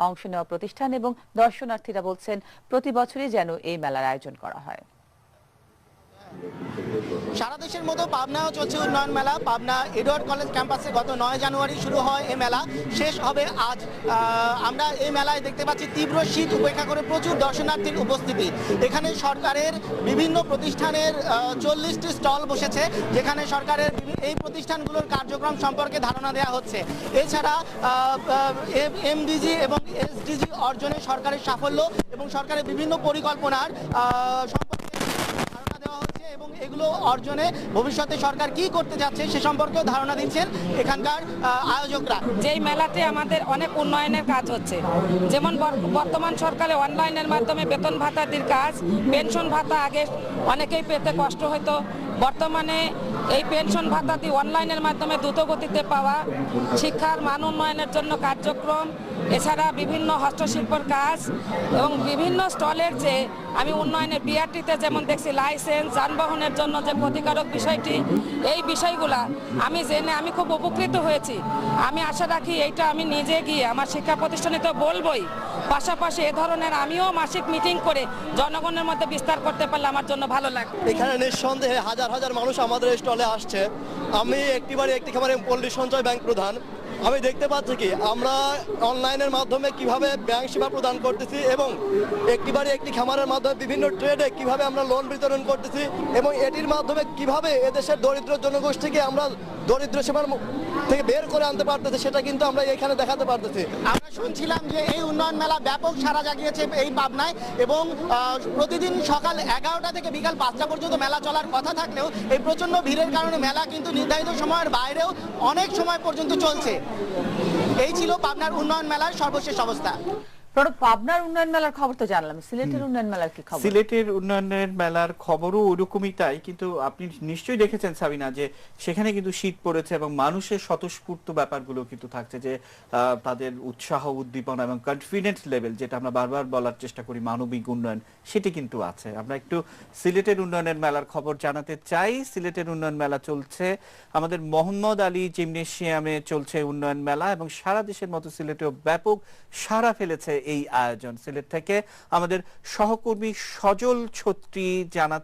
অংশ নেওয়া প্রতিষ্ঠান এবং দর্শনার্থীরা বলছেন প্রতি বছরই যেন এই মেলার আয়োজন করা হয়। সারা দেশের মতো পাবনাও চলছে উন্নয়ন মেলা। পাবনা এডওয়ার্ড কলেজ ক্যাম্পাসে গত 9 জানুয়ারি শুরু হয় এই মেলা, শেষ হবে আজ। আমরা এই মেলায় দেখতে পাচ্ছি তীব্র শীত উপেক্ষা করে প্রচুর দর্শনার্থীর উপস্থিতি। এখানে সরকারের বিভিন্ন প্রতিষ্ঠানের 40টি স্টল বসেছে, যেখানে সরকারের এই প্রতিষ্ঠানগুলোর কার্যক্রম সম্পর্কে ধারণা দেওয়া হচ্ছে। এছাড়া এমডিজি এবং এসডিজি অর্জনে সরকারের সাফল্য এবং সরকারের বিভিন্ন পরিকল্পনার এবং এগুলো অর্জনে ভবিষ্যতে সরকার কি করতে যাচ্ছে সে সম্পর্কেও ধারণা দিচ্ছেন এখানকার আয়োজকরা। যেই মেলাতে আমাদের অনেক উন্নয়নের কাজ হচ্ছে, যেমন বর্তমান সরকারে অনলাইনের মাধ্যমে বেতন ভাতাদির কাজ, পেনশন ভাতা আগে অনেকেই পেতে কষ্ট হতো, বর্তমানে এই পেনশন ভাতাদি অনলাইনের মাধ্যমে দ্রুতগতিতে পাওয়া, শিক্ষার মান উন্নয়নের জন্য কার্যক্রম, এছাড়া বিভিন্ন হস্তশিল্পের কাজ এবং বিভিন্ন স্টলের যে আমি উন্নয়নের বিআরটিতে যেমন দেখছি লাইসেন্স, যানবাহনের জন্য যে ক্ষতিকারক বিষয়টি, এই বিষয়গুলা আমি জেনে আমি খুব উপকৃত হয়েছি। আমি আশা রাখি এইটা আমি নিজে গিয়ে আমার শিক্ষা প্রতিষ্ঠানে তো বলবই, পাশাপাশি এ ধরনের আমিও মাসিক মিটিং করে জনগণের মধ্যে বিস্তার করতে পারলে আমার জন্য ভালো লাগবে। এখানে নিঃসন্দেহে হাজার হাজার মানুষ আমাদের স্টলে আসছে। আমি একটি খামারে পল্লী সঞ্চয় ব্যাংক প্রধান। আমি দেখতে পাচ্ছি কি আমরা অনলাইনের মাধ্যমে কিভাবে ব্যাংক সেবা প্রদান করতেছি এবং একটি খামারের মাধ্যমে বিভিন্ন ট্রেডে কিভাবে আমরা লোন বিতরণ করতেছি এবং এটির মাধ্যমে কিভাবে এদেশের দরিদ্র জনগোষ্ঠীকে আমরা দরিদ্র সীমার থেকে বের করে আনতে পারতেছি, সেটা কিন্তু আমরা এখানে দেখাতে পারতেছি। আমরা শুনছিলাম যে এই উন্নয়ন মেলা ব্যাপক সাড়া জাগিয়েছে এই পাবনায় এবং প্রতিদিন সকাল 11টা থেকে বিকাল 5টা পর্যন্ত মেলা চলার কথা থাকলেও এই প্রচন্ড ভিড়ের কারণে মেলা কিন্তু নির্ধারিত সময়ের বাইরেও অনেক সময় পর্যন্ত চলছে। এই ছিল পাবনার উন্নয়ন মেলার সর্বশেষ অবস্থা। পাবনার উন্নয়ন মেলার খবর তো জানলাম, সিলেটের উন্নয়ন মেলার কি খবর? সিলেটের উন্নয়নের মেলার খবরও ওরকমই তাই, কিন্তু আপনি নিশ্চয়ই দেখেছেন সাবিনা যে সেখানে কিন্তু শীত পড়েছে এবং মানুষের স্বতঃস্ফূর্ত ব্যাপারগুলো কিন্তু থাকছে, যে তাদের উৎসাহ উদ্দীপনা এবং কনফিডেন্স লেভেল, যেটা আমরা বারবার বলার চেষ্টা করি মানবিক উন্নয়ন, সেটি কিন্তু আছে। আমরা একটু সিলেটের উন্নয়নের মেলার খবর জানাতে চাই। সিলেটের উন্নয়ন মেলা চলছে আমাদের মোহাম্মদ আলী জিমনেশিয়ামে চলছে উন্নয়ন মেলা এবং সারা দেশের মতো সিলেটেও ব্যাপক সাড়া ফেলেছে এই আয়োজন। সিলেট থেকে আমাদের সহকর্মী সজল ছত্রী জানাতে